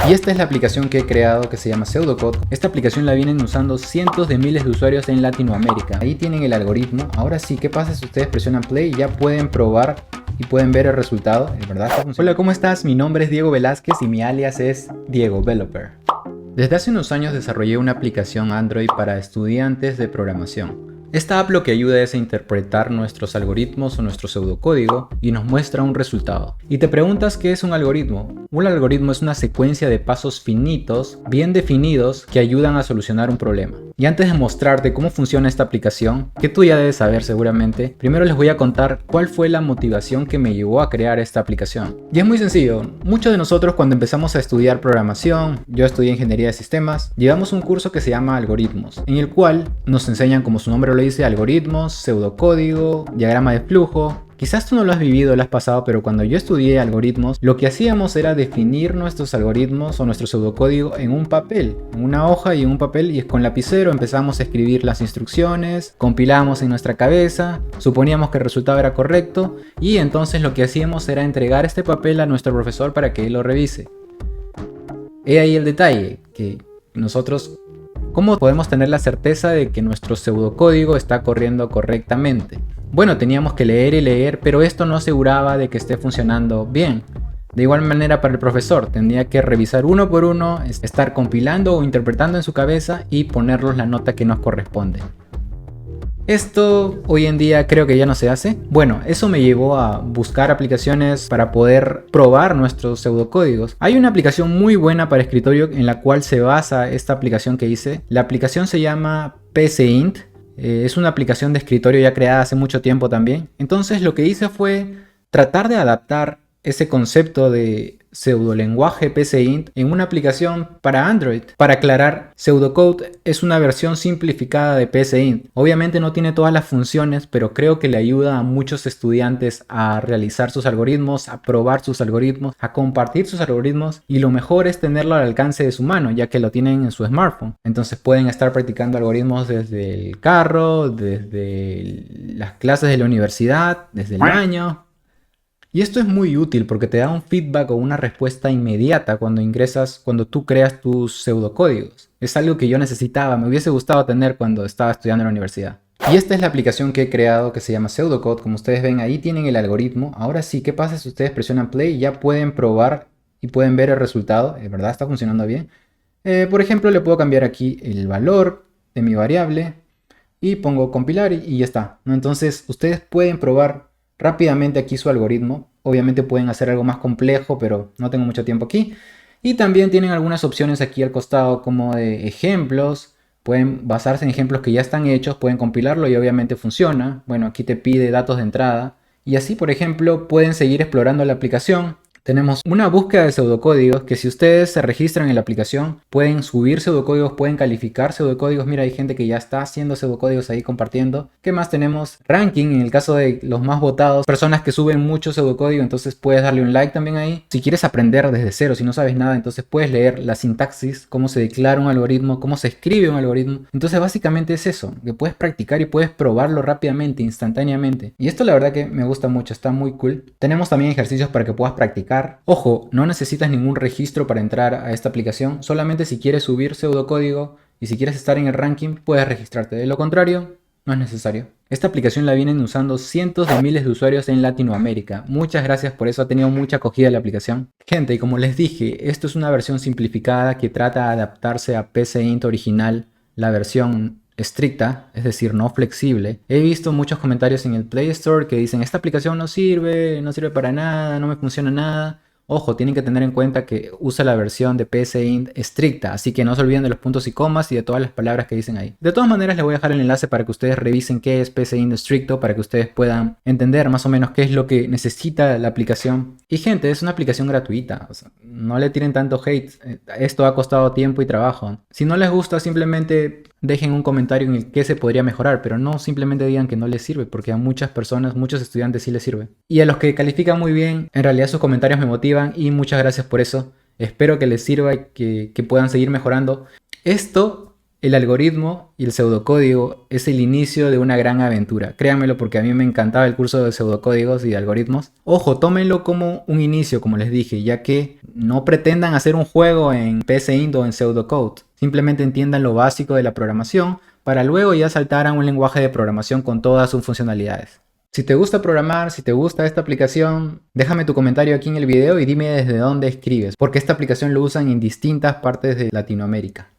Y esta es la aplicación que he creado que se llama Pseudocode. Esta aplicación la vienen usando cientos de miles de usuarios en Latinoamérica. Ahí tienen el algoritmo. Ahora sí, ¿qué pasa si ustedes presionan play? Ya pueden probar y pueden ver el resultado. ¿De verdad está funcionando? Hola, ¿cómo estás? Mi nombre es Diego Velázquez y mi alias es Diego Developer. Desde hace unos años desarrollé una aplicación Android para estudiantes de programación. Esta app lo que ayuda es a interpretar nuestros algoritmos o nuestro pseudocódigo y nos muestra un resultado. Y te preguntas ¿qué es un algoritmo? Un algoritmo es una secuencia de pasos finitos, bien definidos, que ayudan a solucionar un problema. Y antes de mostrarte cómo funciona esta aplicación, que tú ya debes saber seguramente, primero les voy a contar cuál fue la motivación que me llevó a crear esta aplicación. Y es muy sencillo, muchos de nosotros cuando empezamos a estudiar programación, yo estudié ingeniería de sistemas, llevamos un curso que se llama algoritmos, en el cual nos enseñan, como su nombre lo dice, algoritmos, pseudocódigo, diagrama de flujo. Quizás tú no lo has vivido, lo has pasado, pero cuando yo estudié algoritmos, lo que hacíamos era definir nuestros algoritmos o nuestro pseudocódigo en un papel, en una hoja y en un papel, y con lapicero empezamos a escribir las instrucciones, compilamos en nuestra cabeza, suponíamos que el resultado era correcto y entonces lo que hacíamos era entregar este papel a nuestro profesor para que él lo revise. He ahí el detalle, que nosotros, ¿cómo podemos tener la certeza de que nuestro pseudocódigo está corriendo correctamente? Bueno, teníamos que leer y leer, pero esto no aseguraba de que esté funcionando bien. De igual manera para el profesor, tendría que revisar uno por uno, estar compilando o interpretando en su cabeza y ponerlos la nota que nos corresponde. Esto hoy en día creo que ya no se hace. Bueno, eso me llevó a buscar aplicaciones para poder probar nuestros pseudocódigos. Hay una aplicación muy buena para escritorio en la cual se basa esta aplicación que hice. La aplicación se llama PCInt. Es una aplicación de escritorio ya creada hace mucho tiempo también. Entonces lo que hice fue tratar de adaptar ese concepto de pseudolenguaje PCInt en una aplicación para Android. Para aclarar, Pseudocode es una versión simplificada de PCInt. Obviamente no tiene todas las funciones, pero creo que le ayuda a muchos estudiantes a realizar sus algoritmos, a probar sus algoritmos, a compartir sus algoritmos, y lo mejor es tenerlo al alcance de su mano, ya que lo tienen en su smartphone. Entonces pueden estar practicando algoritmos desde el carro, desde las clases de la universidad, desde el baño. Y esto es muy útil porque te da un feedback o una respuesta inmediata cuando tú creas tus pseudocódigos. Es algo que yo necesitaba, me hubiese gustado tener cuando estaba estudiando en la universidad. Y esta es la aplicación que he creado que se llama Pseudocode. Como ustedes ven, ahí tienen el algoritmo. Ahora sí, ¿qué pasa si ustedes presionan play? Ya pueden probar y pueden ver el resultado. ¿De verdad está funcionando bien? Por ejemplo, le puedo cambiar aquí el valor de mi variable y pongo compilar y ya está, ¿no? Entonces ustedes pueden probar rápidamente aquí su algoritmo. Obviamente pueden hacer algo más complejo, pero no tengo mucho tiempo aquí. Y también tienen algunas opciones aquí al costado como de ejemplos. Pueden basarse en ejemplos que ya están hechos, pueden compilarlo y obviamente funciona. Bueno, aquí te pide datos de entrada. Y así, por ejemplo, pueden seguir explorando la aplicación. Tenemos una búsqueda de pseudocódigos que si ustedes se registran en la aplicación pueden subir pseudocódigos, pueden calificar pseudocódigos. Mira, hay gente que ya está haciendo pseudocódigos ahí compartiendo. ¿Qué más tenemos? Ranking, en el caso de los más votados, personas que suben mucho pseudocódigo, entonces puedes darle un like también ahí. Si quieres aprender desde cero, si no sabes nada, entonces puedes leer la sintaxis, cómo se declara un algoritmo, cómo se escribe un algoritmo. Entonces básicamente es eso, que puedes practicar y puedes probarlo rápidamente, instantáneamente. Y esto la verdad que me gusta mucho, está muy cool. Tenemos también ejercicios para que puedas practicar. Ojo, no necesitas ningún registro para entrar a esta aplicación, solamente si quieres subir pseudocódigo y si quieres estar en el ranking puedes registrarte, de lo contrario no es necesario. Esta aplicación la vienen usando cientos de miles de usuarios en Latinoamérica. Muchas gracias por eso, ha tenido mucha acogida la aplicación. Gente, y como les dije, esto es una versión simplificada que trata de adaptarse a PCInt original, la versión estricta, es decir, no flexible. He visto muchos comentarios en el Play Store que dicen esta aplicación no sirve para nada, no me funciona nada. Ojo, tienen que tener en cuenta que usa la versión de PCInt estricta, así que no se olviden de los puntos y comas y de todas las palabras que dicen ahí. De todas maneras, les voy a dejar el enlace para que ustedes revisen qué es PCInt estricto, para que ustedes puedan entender más o menos qué es lo que necesita la aplicación. Y gente, es una aplicación gratuita, o sea, no le tiren tanto hate, esto ha costado tiempo y trabajo. Si no les gusta, simplemente dejen un comentario en el que se podría mejorar, pero no simplemente digan que no les sirve, porque a muchas personas, muchos estudiantes sí les sirve. Y a los que califican muy bien, en realidad sus comentarios me motivan y muchas gracias por eso. Espero que les sirva y que puedan seguir mejorando. Esto El algoritmo y el pseudocódigo es el inicio de una gran aventura. Créanmelo, porque a mí me encantaba el curso de pseudocódigos y de algoritmos. Ojo, tómenlo como un inicio, como les dije, ya que no pretendan hacer un juego en PSInt o en pseudocode. Simplemente entiendan lo básico de la programación para luego ya saltar a un lenguaje de programación con todas sus funcionalidades. Si te gusta programar, si te gusta esta aplicación, déjame tu comentario aquí en el video y dime desde dónde escribes, porque esta aplicación lo usan en distintas partes de Latinoamérica.